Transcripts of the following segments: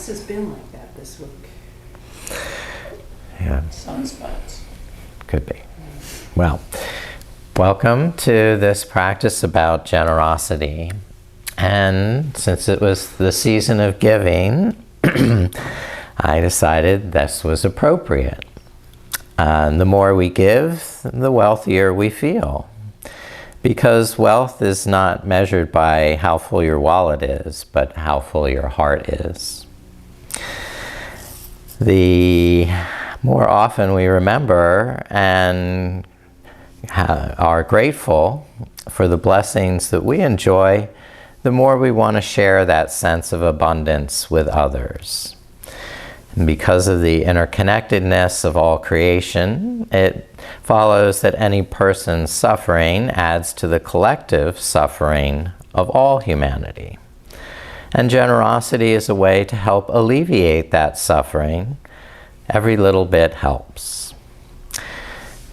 else has been like that this week? Yeah. Sunspots. Could be. Well, welcome to this practice about generosity. And since it was the season of giving, I decided this was appropriate. The more we give, the wealthier we feel. Because wealth is not measured by how full your wallet is, but how full your heart is. The more often we remember and are grateful for the blessings that we enjoy, the more we want to share that sense of abundance with others. And because of the interconnectedness of all creation, it follows that any person's suffering adds to the collective suffering of all humanity. And generosity is a way to help alleviate that suffering. Every little bit helps.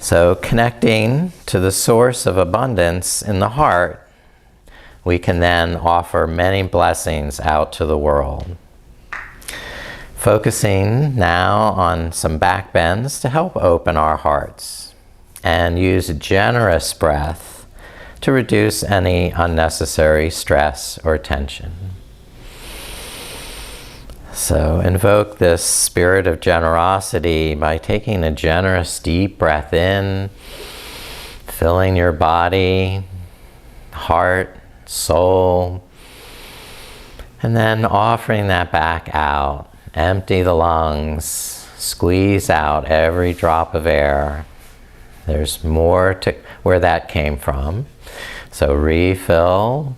So connecting to the source of abundance in the heart, we can then offer many blessings out to the world. Focusing now on some backbends to help open our hearts, and use a generous breath to reduce any unnecessary stress or tension. So invoke this spirit of generosity by taking a generous deep breath in, filling your body, heart, soul, and then offering that back out. Empty the lungs, squeeze out every drop of air. There's more to where that came from. So refill,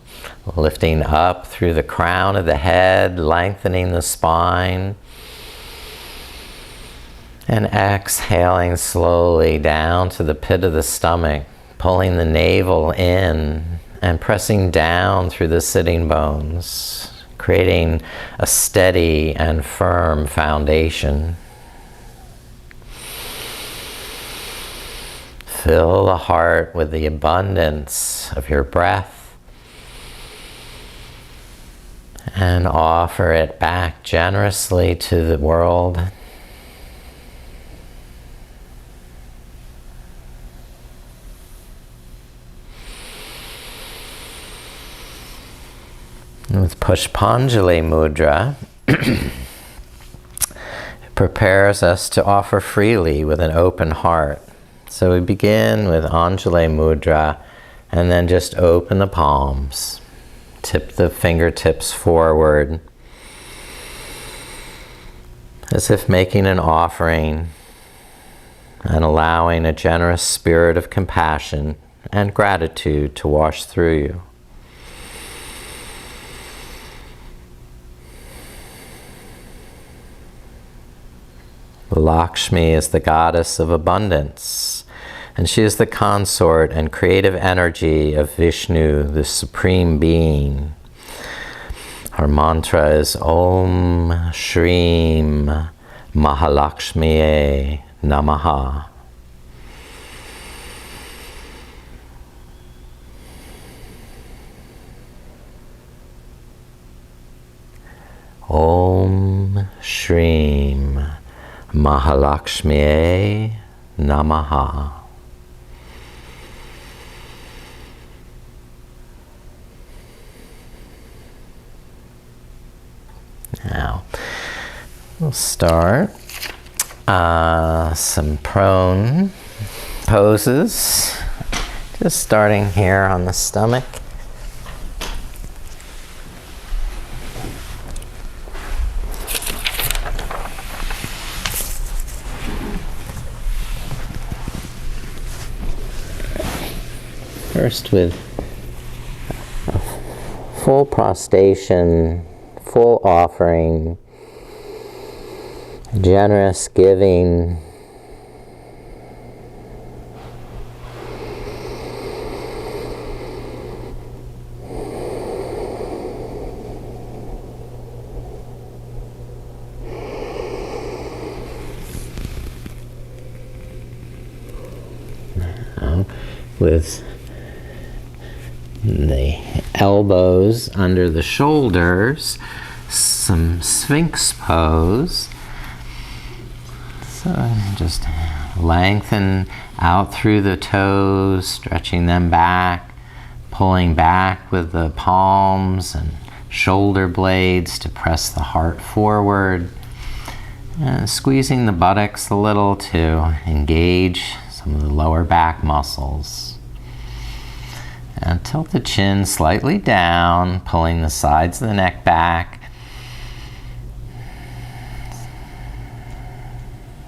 lifting up through the crown of the head, lengthening the spine. And exhaling slowly down to the pit of the stomach, pulling the navel in and pressing down through the sitting bones, creating a steady and firm foundation. Fill the heart with the abundance of your breath and offer it back generously to the world. With Pushpanjali Mudra, it prepares us to offer freely with an open heart. So we begin with Anjali Mudra and then just open the palms. Tip the fingertips forward as if making an offering and allowing a generous spirit of compassion and gratitude to wash through you. Lakshmi is the goddess of abundance, and she is the consort and creative energy of Vishnu, the Supreme Being. Her mantra is Om Shreem Mahalakshmiye Namaha. Om Shreem Mahalakshmiye Namaha. Now, we'll start some prone poses. Just starting here on the stomach. First with full prostration, full offering, generous giving. Now, with the elbows under the shoulders, some Sphinx pose. So just lengthen out through the toes, stretching them back, pulling back with the palms and shoulder blades to press the heart forward, and squeezing the buttocks a little to engage some of the lower back muscles. And tilt the chin slightly down, pulling the sides of the neck back,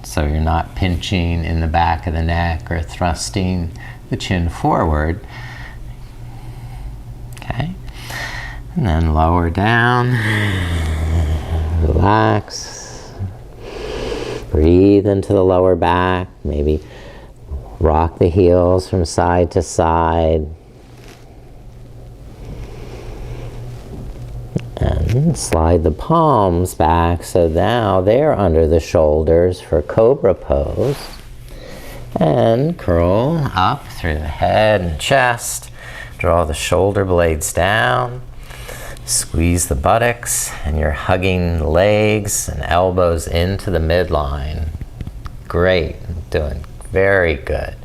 so you're not pinching in the back of the neck or thrusting the chin forward. Okay. And then lower down. Relax. Breathe into the lower back. Maybe rock the heels from side to side. And slide the palms back so now they're under the shoulders for Cobra pose. And curl up through the head and chest. Draw the shoulder blades down. Squeeze the buttocks, and you're hugging legs and elbows into the midline. Great, doing very good.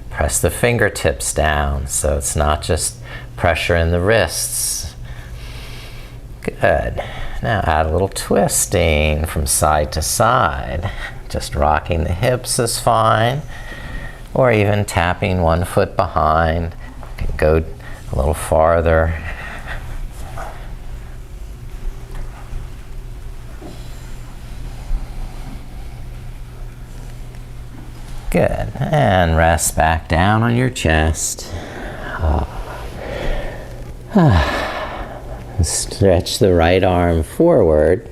Press the fingertips down so it's not just pressure in the wrists. Good. Now add a little twisting from side to side. Just rocking the hips is fine, or even tapping one foot behind. You can go a little farther. Good. And rest back down on your chest. Stretch the right arm forward,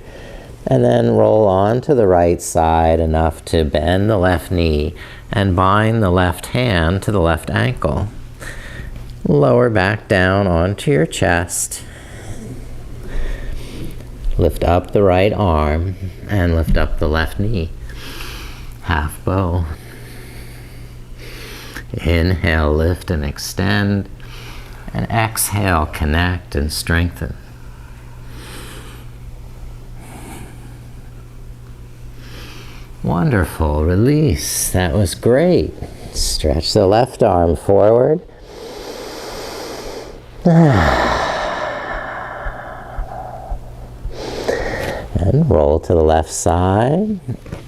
and then roll on to the right side enough to bend the left knee and bind the left hand to the left ankle. Lower back down onto your chest. Lift up the right arm and lift up the left knee. Half bow. Inhale, lift and extend. And exhale, connect and strengthen. Wonderful. Release. That was great. Stretch the left arm forward. And roll to the left side.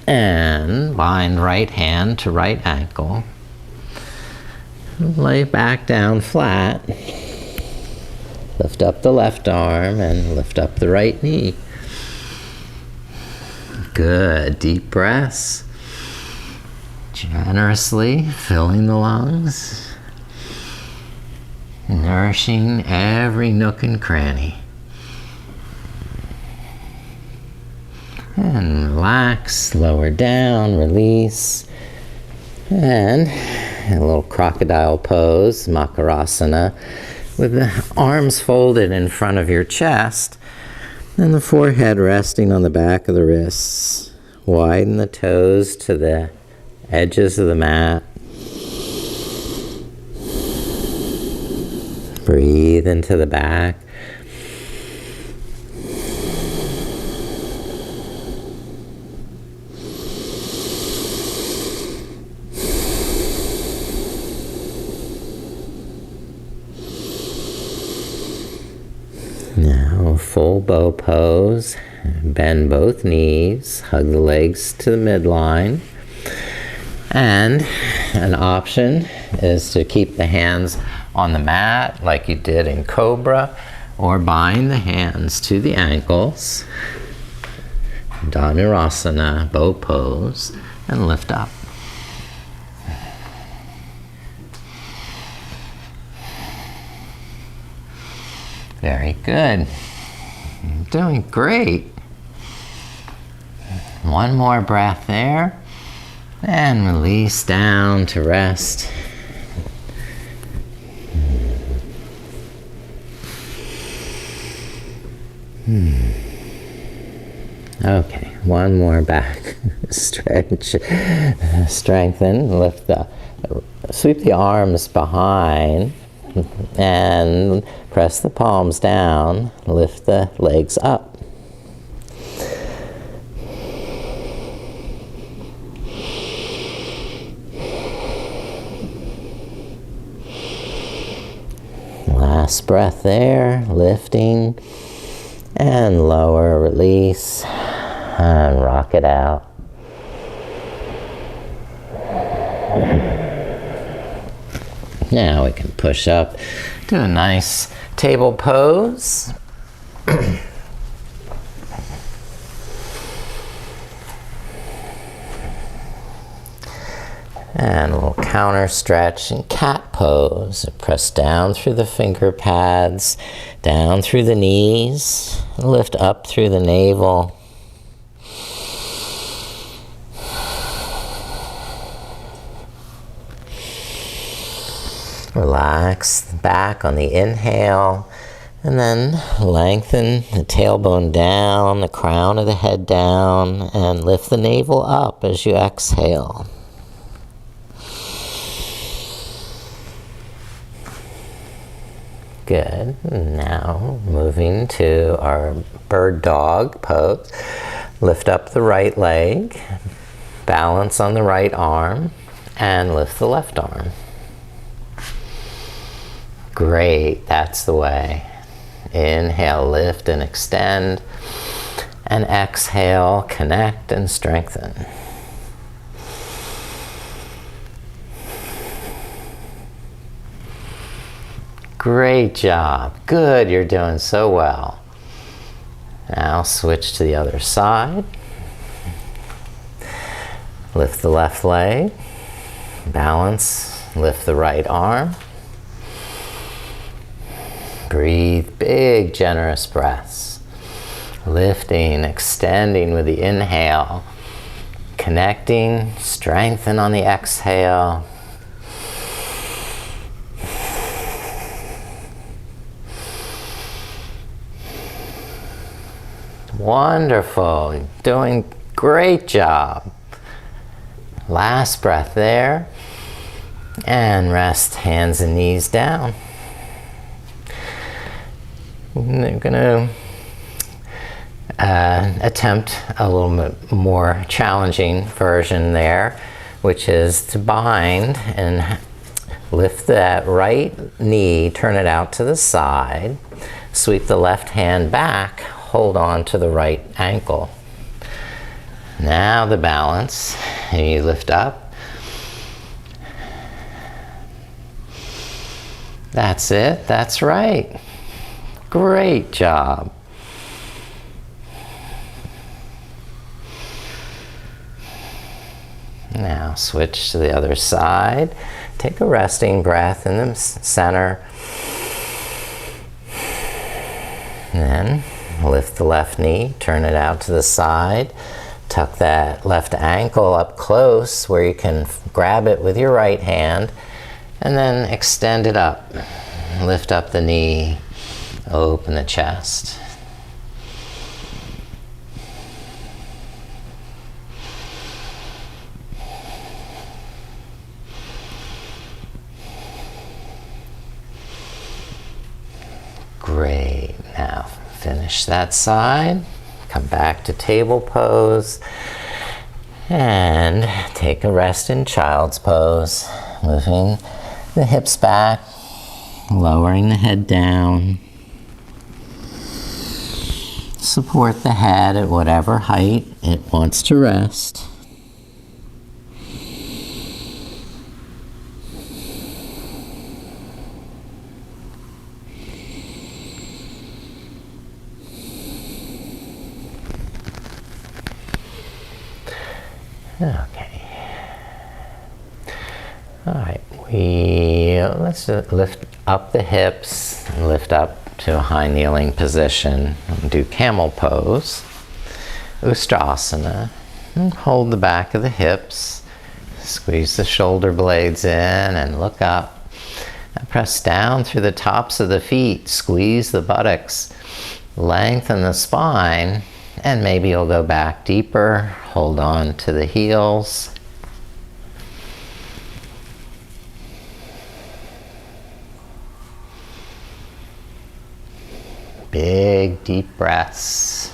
And bind right hand to right ankle. Lay back down flat. Lift up the left arm and lift up the right knee. Good. Deep breaths. Generously filling the lungs. Nourishing every nook and cranny. And relax, lower down, release. And a little crocodile pose, Makarasana, with the arms folded in front of your chest and the forehead resting on the back of the wrists. Widen the toes to the edges of the mat. Breathe into the back. Now, full bow pose. Bend both knees. Hug the legs to the midline. And an option is to keep the hands on the mat like you did in Cobra, or bind the hands to the ankles. Dhanurasana, bow pose, and lift up. Very good. You're doing great. One more breath there. And release down to rest. Okay, one more back. Stretch, strengthen, sweep the arms behind and press the palms down, lift the legs up. Last breath there, lifting and lower, release, and rock it out. Now we can push up to a nice table pose. And we'll counter stretch in cat pose. Press down through the finger pads, down through the knees, lift up through the navel. Relax the back on the inhale, and then lengthen the tailbone down, the crown of the head down, and lift the navel up as you exhale. Good. Now moving to our bird dog pose. Lift up the right leg, balance on the right arm, and lift the left arm. Great, that's the way. Inhale, lift and extend, and exhale, connect and strengthen. Great job. Good, you're doing so well. Now switch to the other side. Lift the left leg, balance, lift the right arm. Breathe big, generous breaths. Lifting, extending with the inhale. Connecting, strengthen on the exhale. Wonderful, doing great job. Last breath there. And rest hands and knees down. I'm going to attempt a little bit more challenging version there, which is to bind and lift that right knee, turn it out to the side, sweep the left hand back, hold on to the right ankle. Now the balance, and you lift up. That's it, that's right. Great job. Now switch to the other side. Take a resting breath in the center. And then lift the left knee, turn it out to the side. Tuck that left ankle up close where you can grab it with your right hand. And then extend it up. Lift up the knee. Open the chest. Great. Now finish that side. Come back to table pose. And take a rest in child's pose. Moving the hips back. Lowering the head down. Support the head at whatever height it wants to rest. Okay. All right. Let's lift up the hips and lift up to a high kneeling position. Do camel pose, Ustrasana, and hold the back of the hips, squeeze the shoulder blades in and look up. Now press down through the tops of the feet, squeeze the buttocks, lengthen the spine, and maybe you'll go back deeper, hold on to the heels. Big, deep breaths.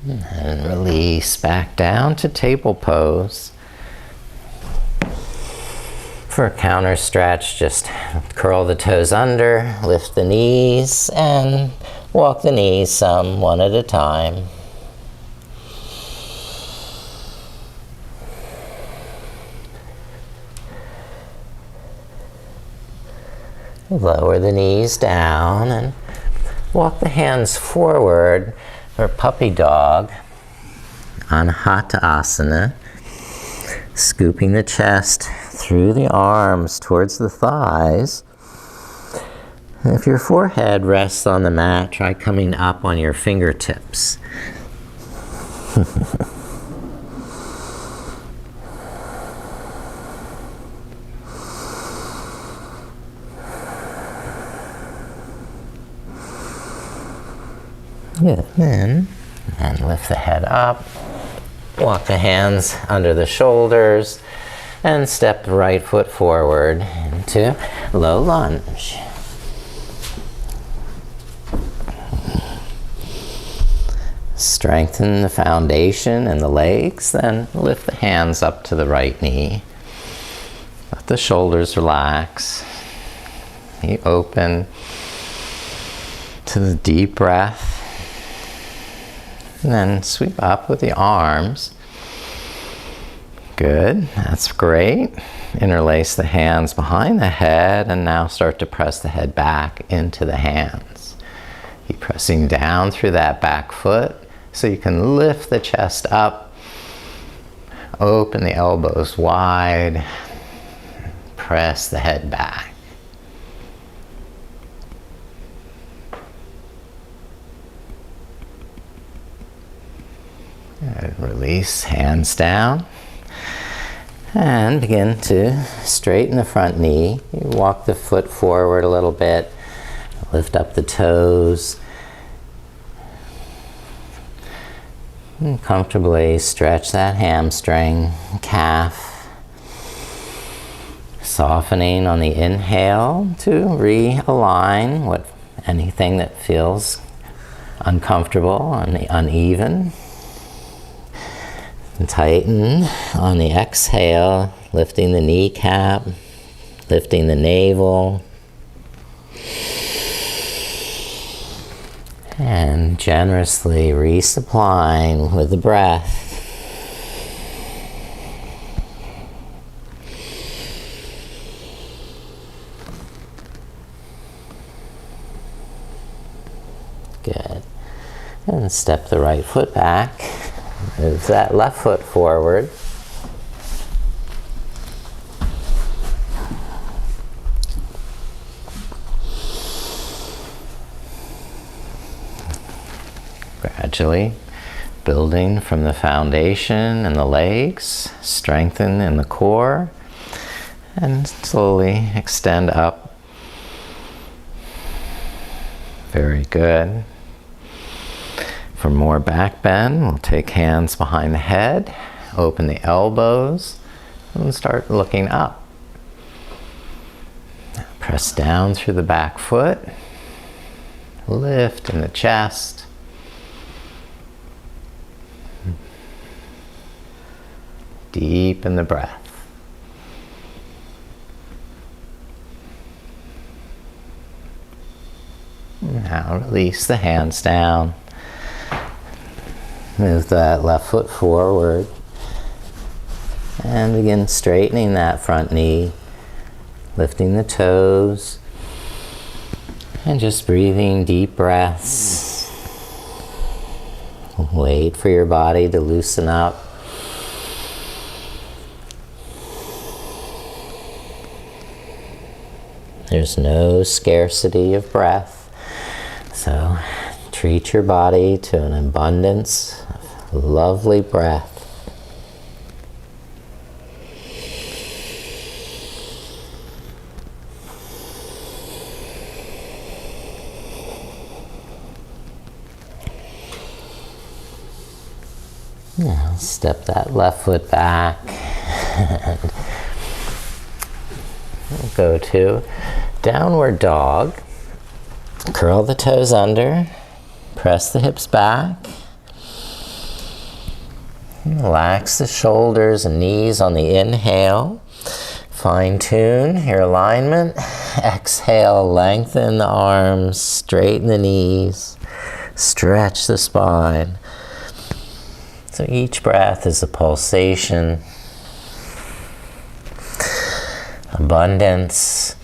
And release back down to table pose. For a counter stretch, just curl the toes under, lift the knees, and walk the knees some one at a time. Lower the knees down and walk the hands forward for puppy dog on Hatha Asana, scooping the chest through the arms towards the thighs. And if your forehead rests on the mat, try coming up on your fingertips. Good. And lift the head up. Walk the hands under the shoulders and step the right foot forward into low lunge. Strengthen the foundation and the legs, then lift the hands up to the right knee. Let the shoulders relax. Be open to the deep breath. And then sweep up with the arms. Good, that's great. Interlace the hands behind the head and now start to press the head back into the hands. Keep pressing down through that back foot so you can lift the chest up. Open the elbows wide. Press the head back. And release, hands down. And begin to straighten the front knee. You walk the foot forward a little bit. Lift up the toes. And comfortably stretch that hamstring, calf. Softening on the inhale to realign anything that feels uncomfortable and uneven. And tighten on the exhale, lifting the kneecap, lifting the navel. And generously resupplying with the breath. Good. And step the right foot back. Move that left foot forward. Gradually building from the foundation and the legs, strengthen in the core, and slowly extend up. Very good. For more back bend, we'll take hands behind the head, open the elbows, and start looking up. Press down through the back foot, lift in the chest. Deepen the breath. Now release the hands down. Move that left foot forward and begin straightening that front knee, lifting the toes, and just breathing deep breaths. Wait for your body to loosen up. There's no scarcity of breath, so treat your body to an abundance of lovely breath. Now step that left foot back and we'll go to downward dog. Curl the toes under, press the hips back. Relax the shoulders and knees on the inhale. Fine-tune your alignment. Exhale, lengthen the arms, straighten the knees, stretch the spine. So each breath is a pulsation, abundance,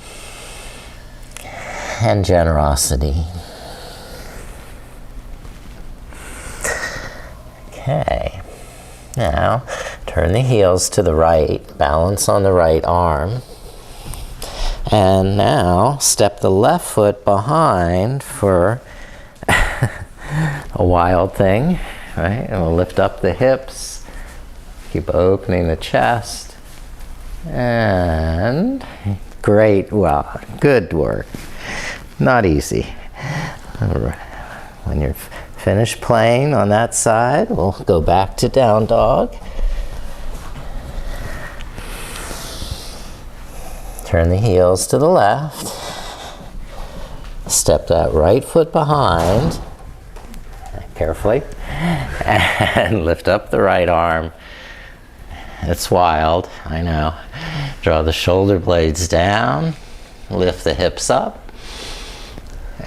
and generosity. Okay. Now, turn the heels to the right, balance on the right arm. And now, step the left foot behind for a wild thing, right? And we'll lift up the hips, keep opening the chest. And great, well, good work. Not easy. When you're finished playing on that side, we'll go back to down dog. Turn the heels to the left. Step that right foot behind, carefully, and lift up the right arm. It's wild, I know. Draw the shoulder blades down, lift the hips up.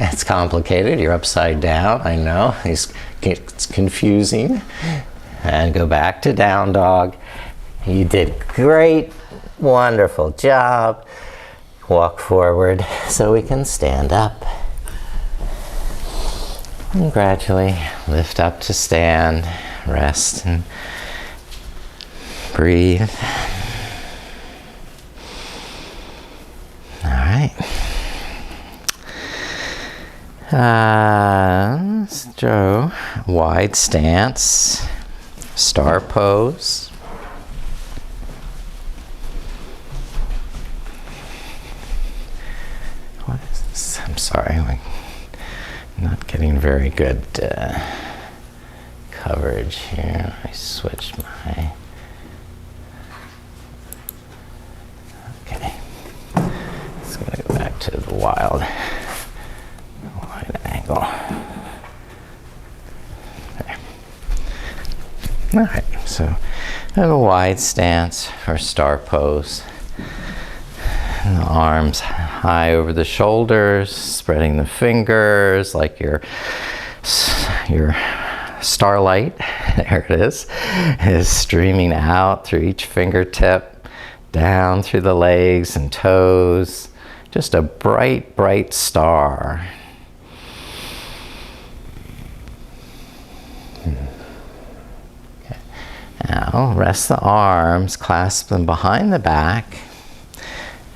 It's complicated, you're upside down, I know. It's confusing. And go back to down dog. You did great, wonderful job. Walk forward so we can stand up. And gradually lift up to stand, rest and breathe. All right. Let's do wide stance, star pose. What is this? I'm sorry, I'm not getting very good coverage here. I switched my... Okay. Let's go back to the wide angle. There. All right, so I have a wide stance for star pose. And the arms high over the shoulders, spreading the fingers like your starlight, there it is streaming out through each fingertip, down through the legs and toes. Just a bright, bright star. Okay. Now, rest the arms, clasp them behind the back,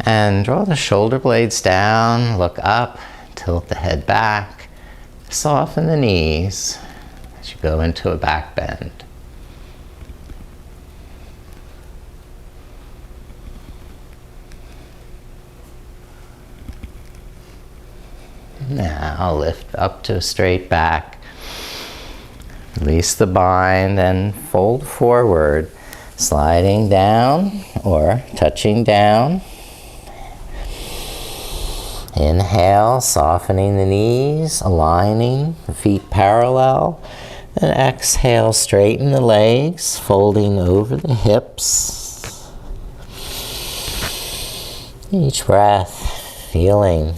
and draw the shoulder blades down, look up, tilt the head back, soften the knees as you go into a back bend. Now lift up to a straight back. Release the bind and fold forward, sliding down or touching down. Inhale, softening the knees, aligning the feet parallel. And exhale, straighten the legs, folding over the hips. Each breath, feeling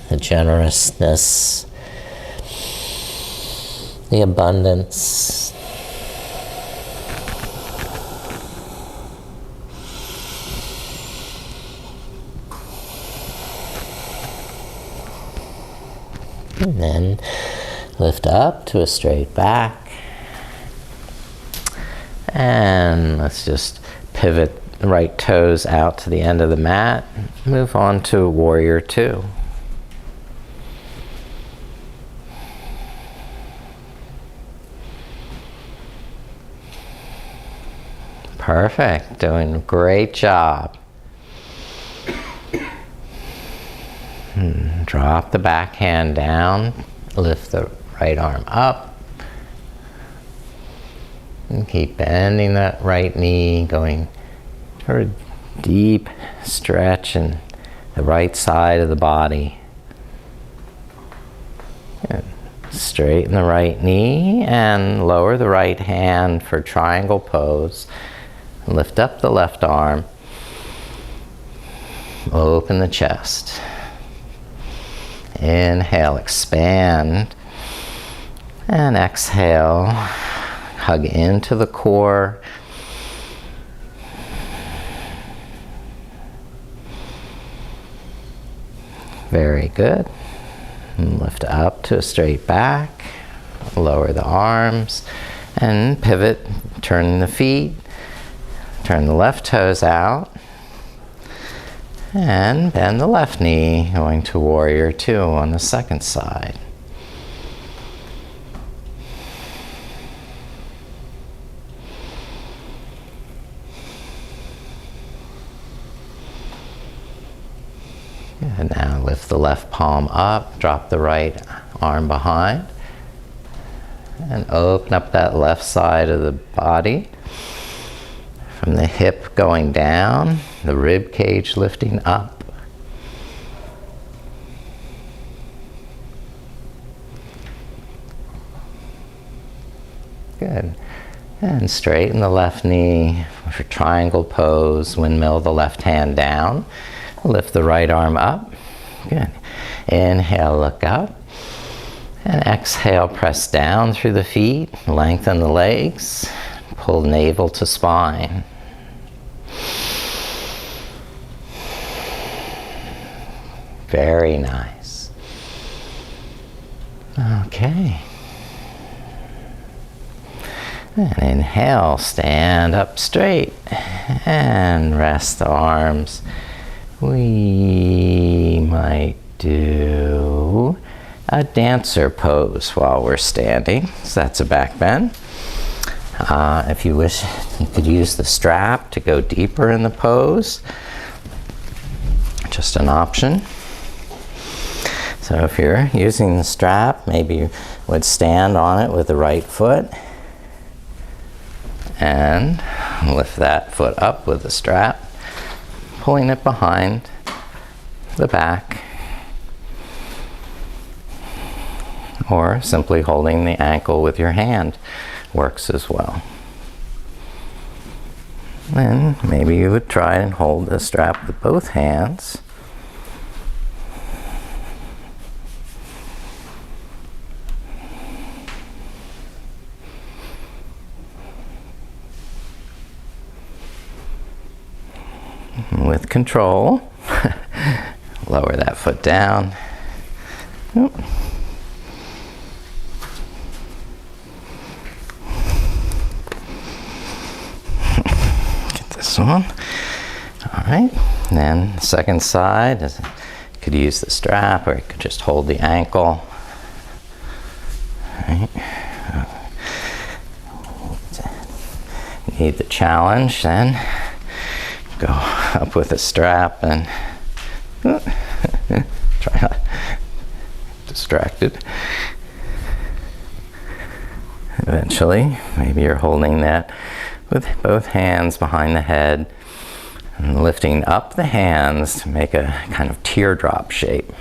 the generousness, the abundance. And then lift up to a straight back. And let's just pivot the right toes out to the end of the mat. Move on to warrior two. Perfect, doing a great job. Drop the back hand down, lift the right arm up, and keep bending that right knee, going for a deep stretch in the right side of the body. And straighten the right knee and lower the right hand for triangle pose. Lift up the left arm. Open the chest. Inhale, expand. And exhale, hug into the core. Very good. And lift up to a straight back. Lower the arms and pivot, turn the feet. Turn the left toes out. And bend the left knee, going to warrior two on the second side. And now lift the left palm up, drop the right arm behind, and open up that left side of the body. From the hip going down, the rib cage lifting up. Good. And straighten the left knee for triangle pose, windmill the left hand down. Lift the right arm up. Good. Inhale, look up. And exhale, press down through the feet, lengthen the legs, pull navel to spine. Very nice. Okay. And inhale, stand up straight and rest the arms. We might do a dancer pose while we're standing. So that's a back bend. If you wish, you could use the strap to go deeper in the pose. Just an option. So if you're using the strap, maybe you would stand on it with the right foot and lift that foot up with the strap, pulling it behind the back, or simply holding the ankle with your hand works as well. Then maybe you would try and hold the strap with both hands. With control, lower that foot down. Oop. Get this one. All right. And then the second side, you could use the strap, or you could just hold the ankle. All right. Need the challenge then. Go up with a strap and try not distracted. Eventually, maybe you're holding that with both hands behind the head and lifting up the hands to make a kind of teardrop shape.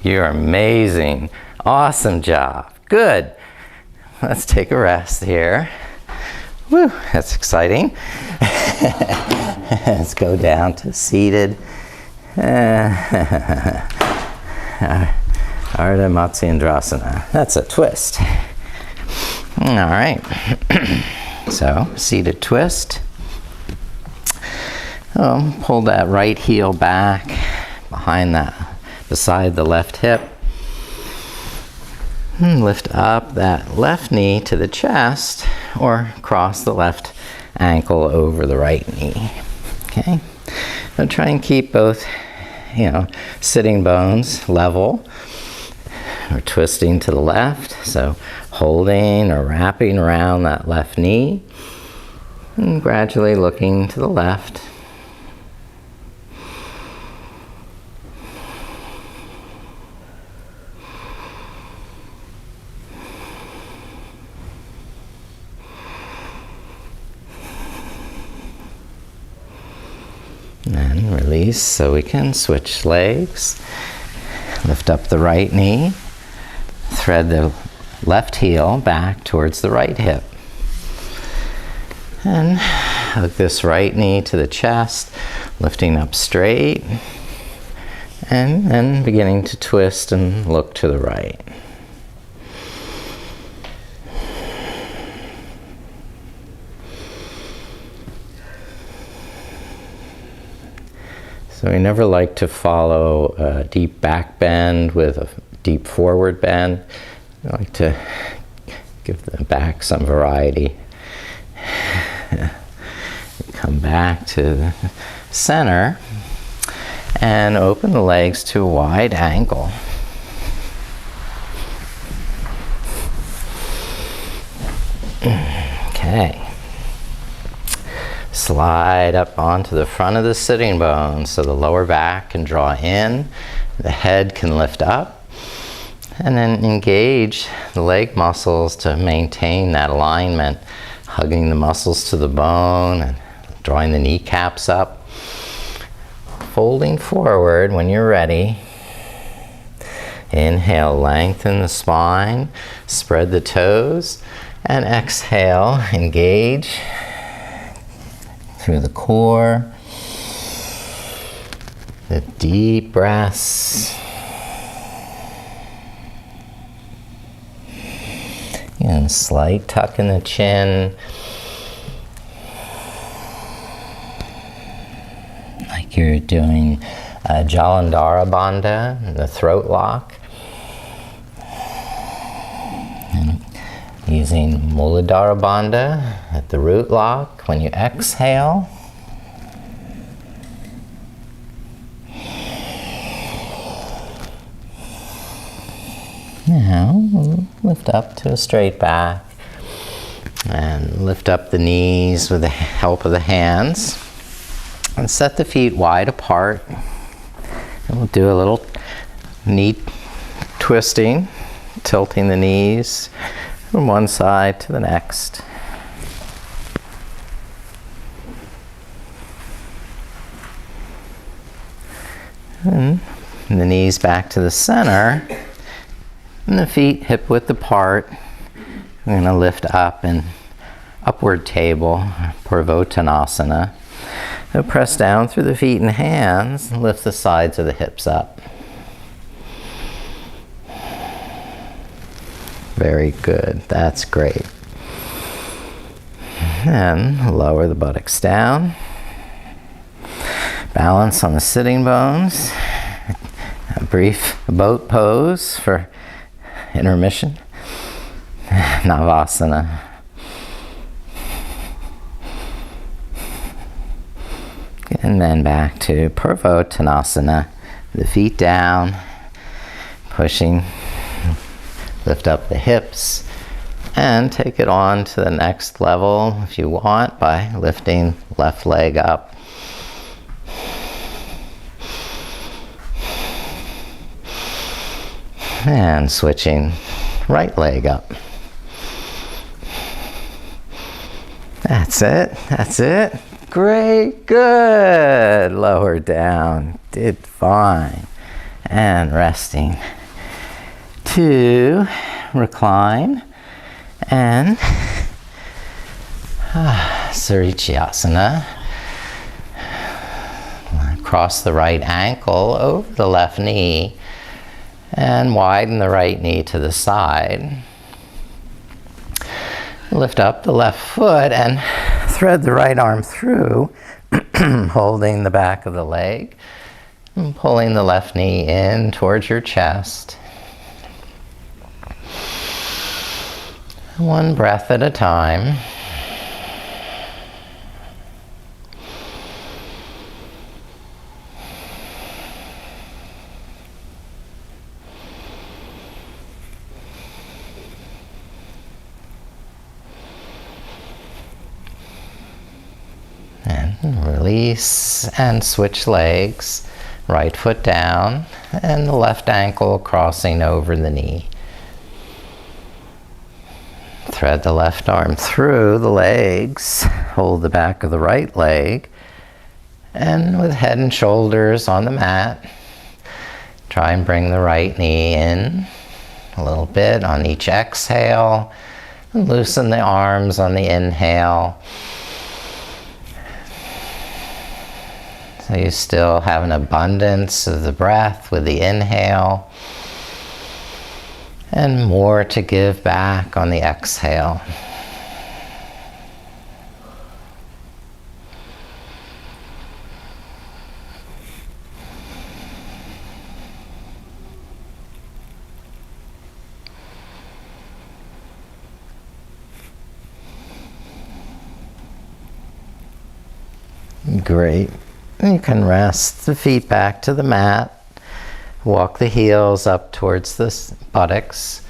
You're amazing. Awesome job. Good. Let's take a rest here. Woo, that's exciting. Let's go down to seated. Ardha Matsyendrasana. That's a twist. All right. So, seated twist. Pull that right heel back behind that, beside the left hip. Lift up that left knee to the chest, or cross the left ankle over the right knee. Okay? So try and keep both, sitting bones level. We're twisting to the left, so holding or wrapping around that left knee, and gradually looking to the left. And release so we can switch legs. Lift up the right knee. Thread the left heel back towards the right hip. And hug this right knee to the chest, lifting up straight, and then beginning to twist and look to the right. So we never like to follow a deep back bend with a deep forward bend. We like to give the back some variety. Come back to the center and open the legs to a wide angle. Okay. Slide up onto the front of the sitting bones so the lower back can draw in, the head can lift up, and then engage the leg muscles to maintain that alignment, hugging the muscles to the bone and drawing the kneecaps up. Folding forward when you're ready. Inhale, lengthen the spine, spread the toes, and exhale, engage through the core. The deep breaths. And slight tuck in the chin. Like you're doing Jalandhara Bandha, the throat lock. And using Muladhara Bandha at the root lock when you exhale. Now lift up to a straight back and lift up the knees with the help of the hands and set the feet wide apart. And we'll do a little knee twisting, tilting the knees from one side to the next. And the knees back to the center. And the feet hip width apart. We're going to lift up in upward table, Purvottanasana. So press down through the feet and hands and lift the sides of the hips up. Very good. That's great. And lower the buttocks down. Balance on the sitting bones. A brief boat pose for intermission. Navasana. And then back to Purvottanasana. The feet down, pushing, lift up the hips, and take it on to the next level if you want by lifting left leg up. And switching right leg up. That's it. That's it. Great. Good. Lower down. Did fine. And resting. 2. Recline. And Sarichyasana. Cross the right ankle over the left knee. And widen the right knee to the side. Lift up the left foot and thread the right arm through, holding the back of the leg, and pulling the left knee in towards your chest. One breath at a time. Release and switch legs, right foot down and the left ankle crossing over the knee. Thread the left arm through the legs, hold the back of the right leg, and with head and shoulders on the mat, try and bring the right knee in a little bit on each exhale, and loosen the arms on the inhale. So you still have an abundance of the breath with the inhale, and more to give back on the exhale. Great. You can rest the feet back to the mat. Walk the heels up towards the buttocks.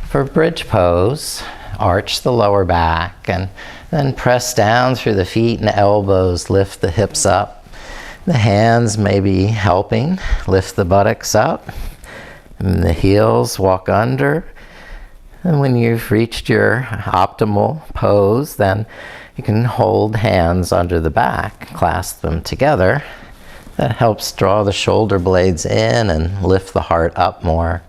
For bridge pose, arch the lower back and then press down through the feet and elbows. Lift the hips up. The hands may be helping. Lift the buttocks up. And the heels walk under. And when you've reached your optimal pose, then you can hold hands under the back, clasp them together. That helps draw the shoulder blades in and lift the heart up more.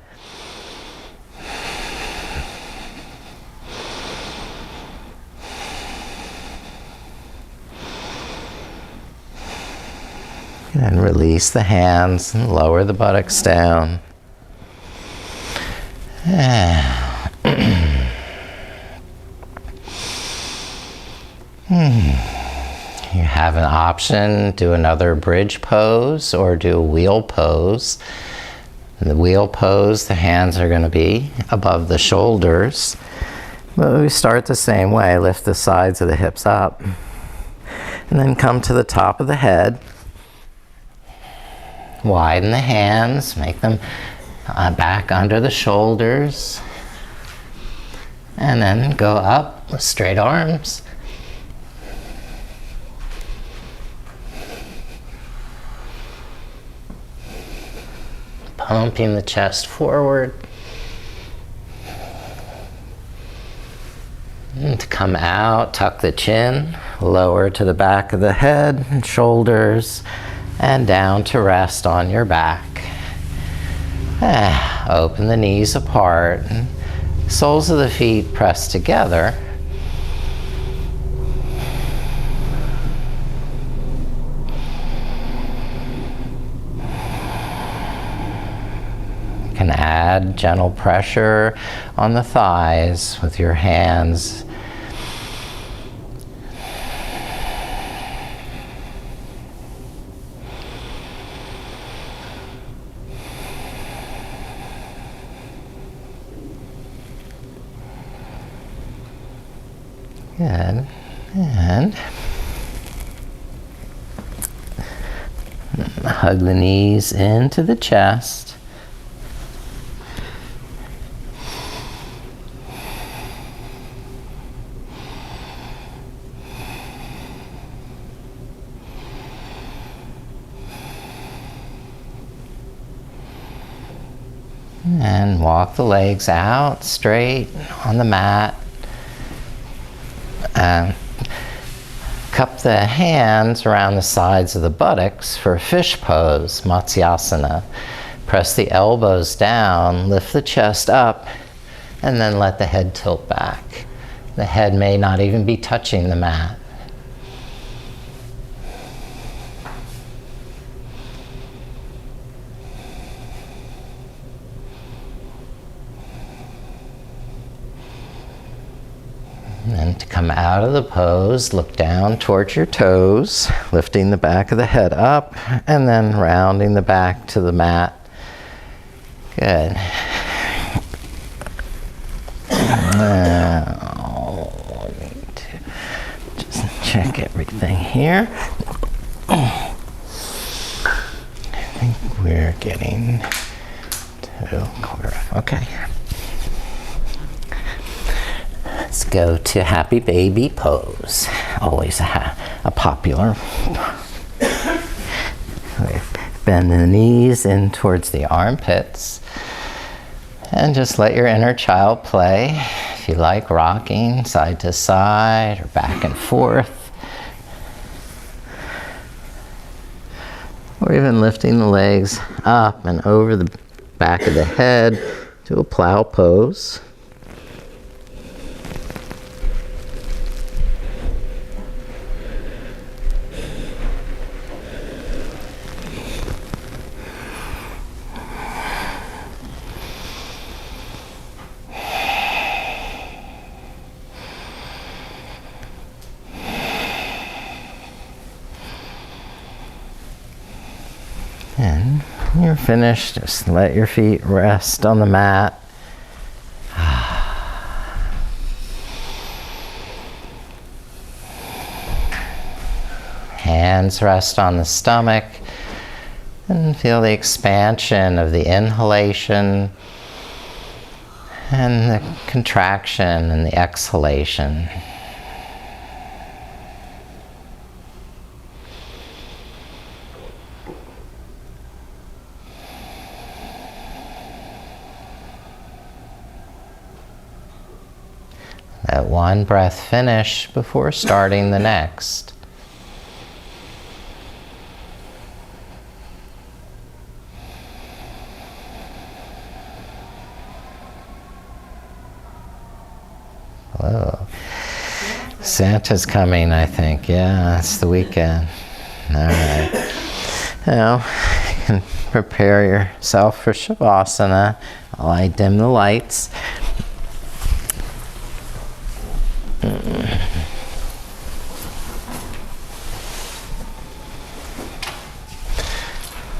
And release the hands and lower the buttocks down. You have an option, do another bridge pose or do a wheel pose. In the wheel pose, the hands are going to be above the shoulders. But we start the same way, lift the sides of the hips up. And then come to the top of the head. Widen the hands, make them back under the shoulders. And then go up with straight arms. Pumping the chest forward. And to come out, tuck the chin, lower to the back of the head and shoulders, and down to rest on your back. Open the knees apart, and soles of the feet press together. Can add gentle pressure on the thighs with your hands. Good. And hug the knees into the chest. And walk the legs out straight on the mat. Cup the hands around the sides of the buttocks for a fish pose, Matsyasana. Press the elbows down, lift the chest up, and then let the head tilt back. The head may not even be touching the mat. And to come out of the pose, look down towards your toes, lifting the back of the head up, and then rounding the back to the mat. Good. Now, I need to just check everything here. I think we're getting to quarter. Okay. Let's go to happy baby pose. Always a popular. Bend the knees in towards the armpits. And just let your inner child play. If you like, rocking side to side or back and forth. Or even lifting the legs up and over the back of the head to a plow pose. And when you're finished, just let your feet rest on the mat. Hands rest on the stomach, and feel the expansion of the inhalation and the contraction and the exhalation. Let one breath finish before starting the next. Hello. Santa's coming, I think. Yeah, it's the weekend. All right. Now, you can prepare yourself for Shavasana while I dim the lights.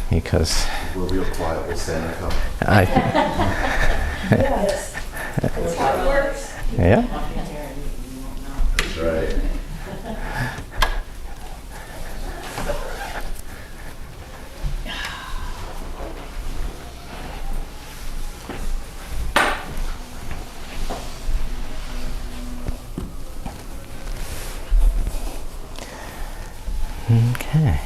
Because we're real quiet with Santa come. Yes. That's how it works. Yeah. That's right. Okay.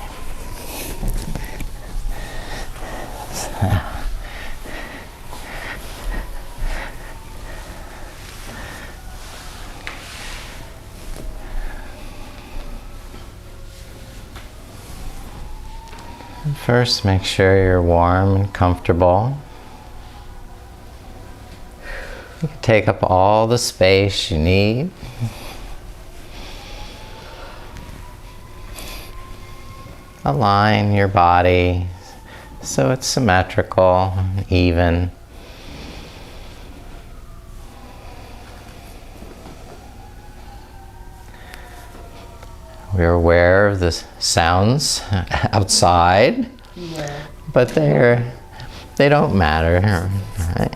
First, make sure you're warm and comfortable. You can take up all the space you need. Align your body so it's symmetrical and even. We're aware of the sounds outside, Yeah. but they don't matter, right?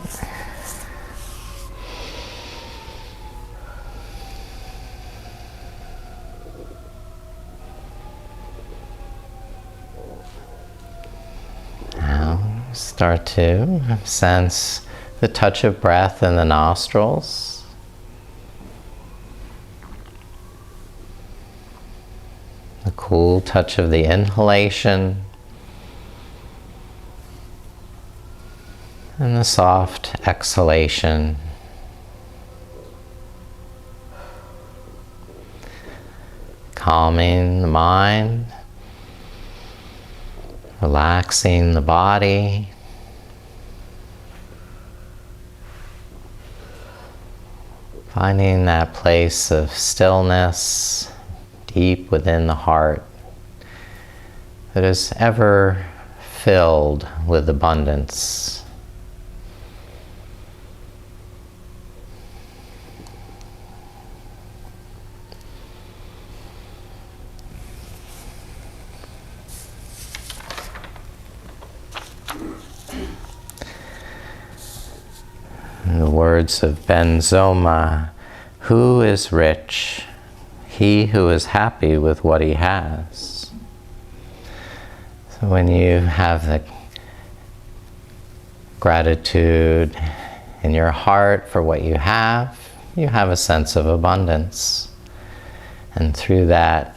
Now start to sense the touch of breath in the nostrils. The cool touch of the inhalation and the soft exhalation. Calming the mind, relaxing the body, finding that place of stillness deep within the heart that is ever filled with abundance. In the words of Ben Zoma, who is rich? He who is happy with what he has. So when you have the gratitude in your heart for what you have a sense of abundance. And through that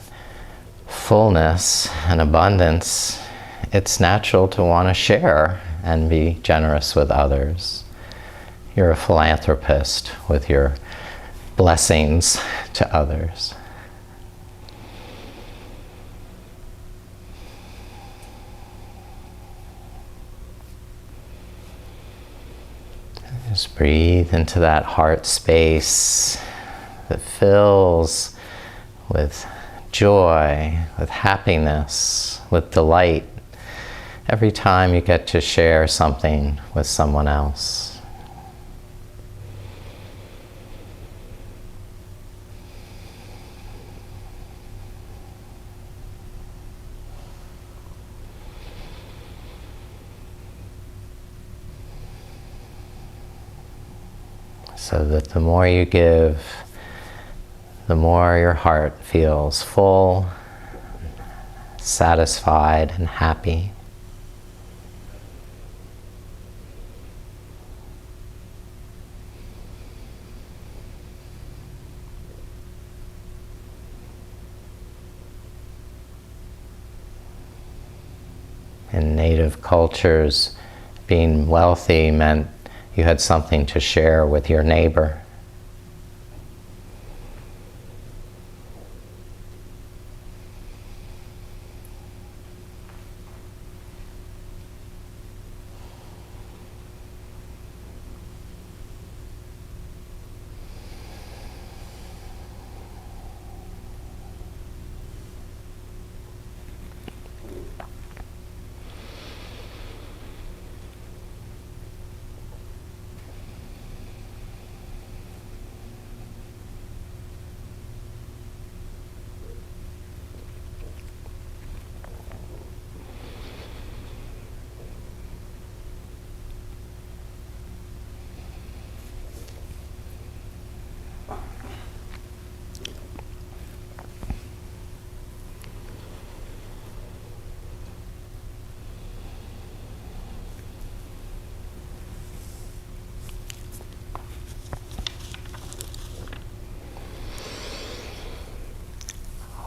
fullness and abundance, it's natural to want to share and be generous with others. You're a philanthropist with your blessings to others. Just breathe into that heart space that fills with joy, with happiness, with delight every time you get to share something with someone else. so that the more you give, the more your heart feels full, satisfied, and happy. In native cultures, being wealthy meant you had something to share with your neighbor.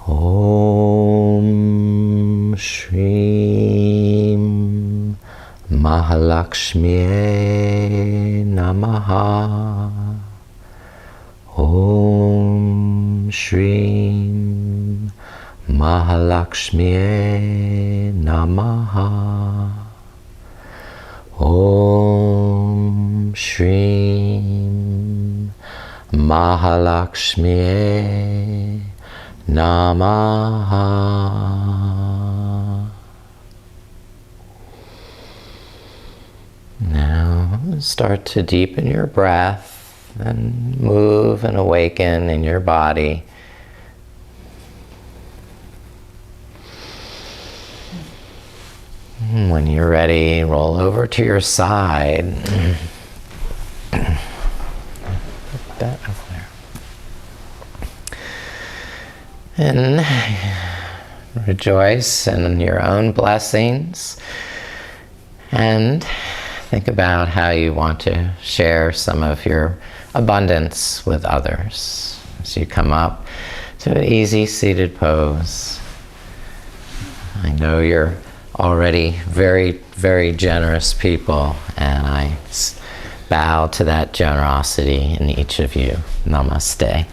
Om Shrim Mahalakshmi Namaha. Om Shrim Mahalakshmi Namaha. Om Shrim Mahalakshmi Namaha. Now start to deepen your breath and move and awaken in your body. When you're ready, roll over to your side. Put that over there. And rejoice in your own blessings and think about how you want to share some of your abundance with others. As you come up to an easy seated pose. I know you're already very, very generous people, and I bow to that generosity in each of you. Namaste.